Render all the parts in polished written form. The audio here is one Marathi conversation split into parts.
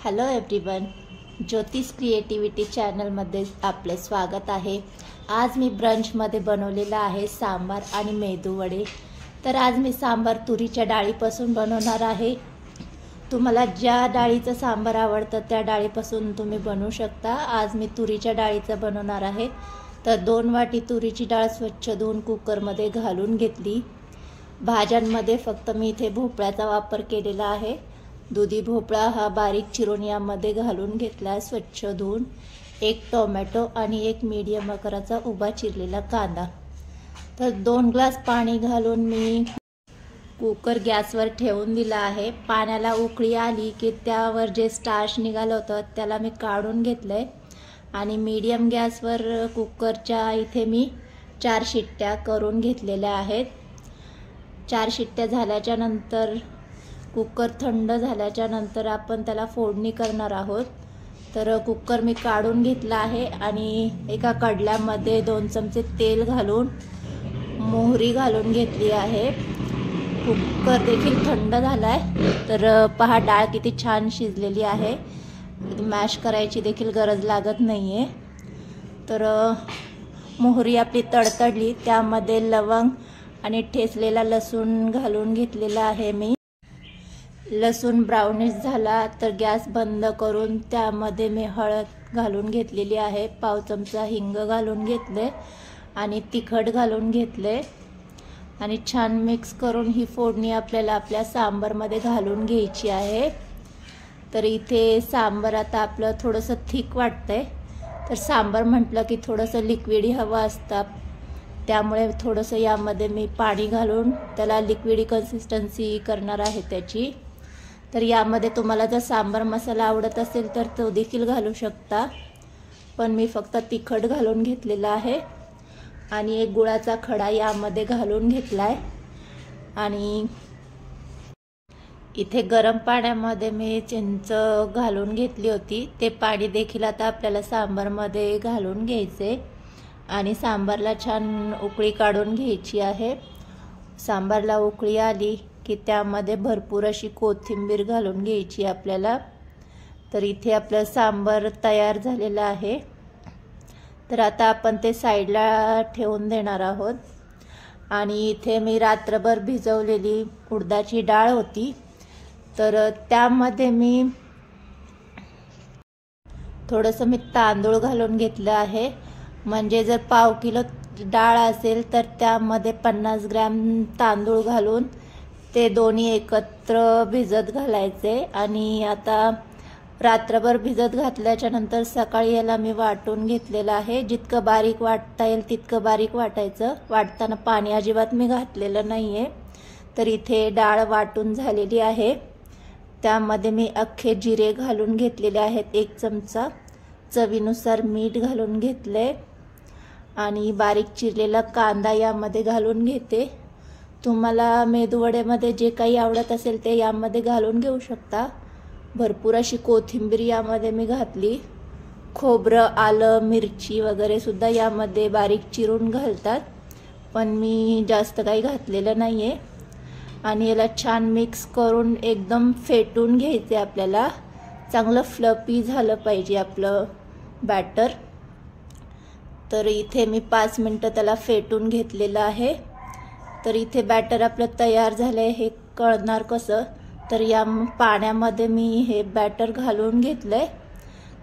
हॅलो एव्हरीवन, ज्योतिष क्रिएटिव्हिटी चॅनलमध्ये आपले स्वागत आहे। आज मी ब्रंचमध्ये बनवलेला आहे सांबार आणि मेदू वडे। तर आज मी सांबार तुरीच्या डाळीपासून बनवणार आहे। तुम्हाला ज्या डाळीचं सांबार आवडतं त्या डाळीपासून तुम्ही बनवू शकता। आज मी तुरीच्या डाळीचं बनवणार आहे। तर 2 वाटी तुरीची डाळ स्वच्छ धुवून कुकरमध्ये घालून घेतली। भाज्यांमध्ये फक्त मी इथे भोपळ्याचा वापर केलेला आहे। दुधी भोपळा हा बारीक चिरून यामध्ये घालून घेतला स्वच्छ धुवून। 1 टोमॅटो आणि 1 मीडियम आकाराचा उभा चिरलेला कांदा। तर 2 ग्लास पाणी घालून मी कुकर गॅसवर ठेवून दिला आहे। पाण्याला उकळी आली की त्यावर जे स्टार्च निघालं होतं त्याला मी काढून घेतलंय आणि मीडियम गॅसवर कुकरच्या इथे मी 4 शिट्ट्या करून घेतलेल्या आहेत। 4 शिट्ट्या झाल्याच्या नंतर कुकर थंड झाल्याच्या नंतर आपण त्याला फोडणी करणार आहोत। तर कुकर मी काढून घेतला आहे आणि एका कढल्यामध्ये 2 चमचे तेल घालून मोहरी घालून घेतली आहे। कुकर देखील थंड झालाय। तर पहा डाळ किती छान शिजलेली आहे, मॅश करायची देखील गरज लागत नाहीये। तर मोहरी आपली तडतडली, त्यामध्ये लवंग आणि ठेचलेला लसूण घालून घेतलेला आहे मी। लसूण ब्राउनिश झाला तर गॅस बंद करून त्यामध्ये मी हळद घालून घेतलेली आहे। पाव चमचा हिंग घालून घेतले आणि तिखट घालून घेतले आणि छान मिक्स करून ही फोडणी आपल्याला आपल्या सांबारमध्ये घालून घ्यायची आहे। तर इथे सांबार आता आपलं थोडंसं थिक वाटतंय। तर सांबार म्हटलं की थोडंसं लिक्विडी हवं असतं, त्यामुळे थोडंसं यामध्ये मी पाणी घालून त्याला लिक्विडी कन्सिस्टन्सी करणार आहे त्याची। तर यामध्ये तुम्हाला जर सांबार मसाला आवडत असेल तर तो देखील घालू शकता, पण मी फक्त तिखट घालून घेतलेला आहे आणि 1 गुळाचा खडा यामध्ये घालून घेतलाय। आणि इथे गरम पाण्यामध्ये मी चिंच घालून घेतली होती, ते पाणी देखील आता आपल्याला सांबारमध्ये घालून घ्यायचे आणि सांबारला छान उकळी काढून घ्यायची आहे। सांबारला उकळी आली की त्यामध्ये भरपूर अशी कोथिंबीर घालून घ्यायची आपल्याला। तर इथे आपलं सांबार तयार झालेलं आहे। तर आता आपण ते साईडला ठेवून देणार आहोत। आणि इथे मी रात्रभर भिजवलेली उडदाची डाळ होती, तर त्यामध्ये मी थोडंसं तांदूळ घालून घेतलं आहे। म्हणजे जर पाव किलो डाळ असेल तर त्यामध्ये 50 ग्रॅम तांदूळ घालून ते दोन्ही एकत्र भिजत घालायचे। आणि आता रात्रभर भिजत घातल्याच्या नंतर सकाळी याला मी वाटून घेतलेलं आहे। जितकं बारीक वाटता येईल तितकं बारीक वाटायचं, वाटताना पाणी अजिबात मी घातलेलं नाहीये। तर इथे डाळ वाटून झालेली आहे, त्यामध्ये मी अख्खे जिरे घालून घेतलेले आहेत 1 चमचा, चवीनुसार मीठ घालून घेतले आणि बारीक चिरलेला कांदा यामध्ये घालून घेते। तुम्हाला मेदूवड्यामध्ये जे काही आवडत असेल ते यामध्ये घालून घेऊ शकता। भरपूर अशी कोथिंबीर यामध्ये मी घातली। खोबरं, आलं, मिरची वगैरे सुद्धा यामध्ये बारीक चिरून घालतात, पण मी जास्त काही घातलेलं नाहीये। आणि याला छान मिक्स करून एकदम फेटून घ्यायचे आपल्याला। चांगलं फ्लफी झालं पाहिजे आपलं बॅटर। तर इथे मी 5 मिनिटं त्याला फेटून घेतलेलं आहे। तर इथे बॅटर आपलं तयार झालंय। हे कळणार कसं, तर या पाण्यामध्ये मी हे बॅटर घालून घेतलंय।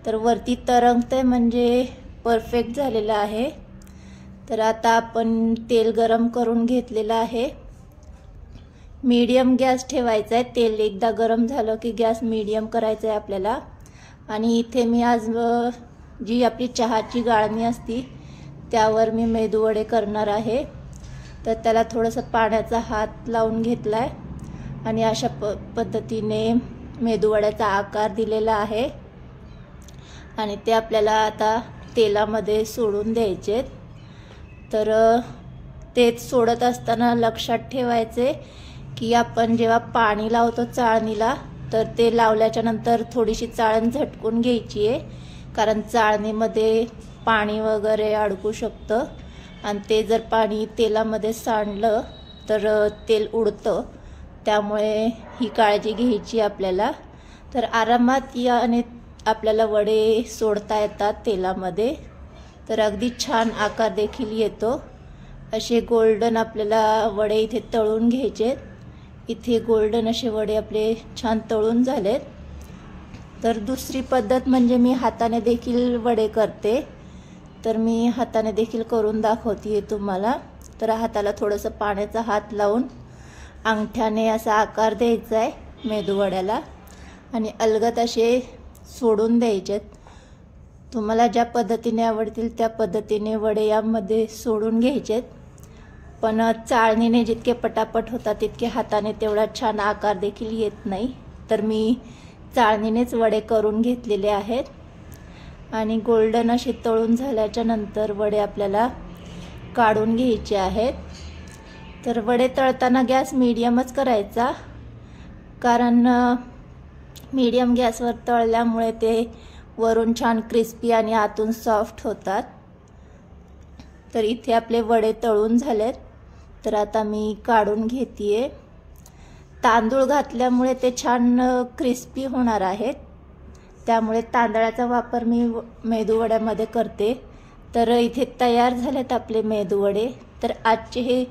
तर वरती तरंगतंय म्हणजे परफेक्ट झालेलं आहे। तर आता आपण तेल गरम करून घेतलेलं आहे। मीडियम गॅस ठेवायचा आहे। तेल एकदा गरम झालं की गॅस मीडियम करायचा आहे आपल्याला। आणि इथे मी आज जी आपली चहाची गाळणी असती त्यावर मी मेदूवडे करणार आहे। तर त्याला थोडंसं पाण्याचा हात लावून घेतलाय आणि अशा पद्धतीने मेदूवड्याचा आकार दिलेला आहे आणि ते आपल्याला आता तेलामध्ये सोडून द्यायचे। तर ते सोडत असताना लक्षात ठेवायचे की आपण जेव्हा पाणी लावतो चाळणीला, तर ते लावल्याच्या नंतर थोडीशी चाळण झटकून घ्यायची आहे, कारण चाळणीमध्ये पाणी वगैरे अडकू शकतं आणि ते जर पाणी तेलामध्ये सांडलं तर तेल उडतं, त्यामुळे ही काळजी घ्यायची आपल्याला। तर आरामात याने आपल्याला वडे सोडता येतात तेलामध्ये, तर अगदी छान आकार देखील येतो। असे गोल्डन आपल्याला वडे इथे तळून घ्यायचे। इथे गोल्डन असे वडे आपले छान तळून झालेत। तर दुसरी पद्धत म्हणजे मी हाताने देखील वडे करते, तर मी हाताने देखील करून दाखवते तुम्हाला। तर हाताला थोडंसं पाण्याचा हात लावून अंगठ्याने असा आकार द्यायचा आहे मेदूवड्याला आणि अलगद असे सोडून द्यायचे। तुम्हाला ज्या पद्धतीने आवडतील त्या पद्धतीने वडे यामध्ये सोडून घ्यायचे, पण चाळणीने जितके पटापट होतात तितके हाताने तेवढा छान आकार देखील येत नाही। तर मी चाळणीनेच वडे करून घेतलेले आहेत आणि गोल्डन असे तळून झाल्याच्या नंतर वडे आपल्याला काढून घ्यायचे आहेत। तर वडे तळताना गॅस मीडियमच करायचा, कारण मीडियम गॅसवर तळल्यामुळे ते वरून छान क्रिस्पी आणि आतून सॉफ्ट होतात। तर इथे आपले वडे तळून झालेत, तर आता मी काढून घेतेय। तांदूळ घातल्यामुळे ते छान क्रिस्पी होणार आहेत, त्यामुळे तांदळाचा वापर मी मेदूवड्यामध्ये करते। तर इथे तयार झालेत आपले मेदूवडे। तर आजचे हे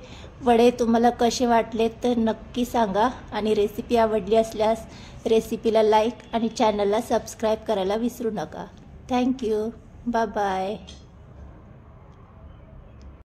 वडे तुम्हाला कसे वाटले तर नक्की सांगा, आणि रेसिपी आवडली असल्यास रेसिपीला लाईक आणि चॅनलला सबस्क्राईब करायला विसरू नका। Thank you, bye bye.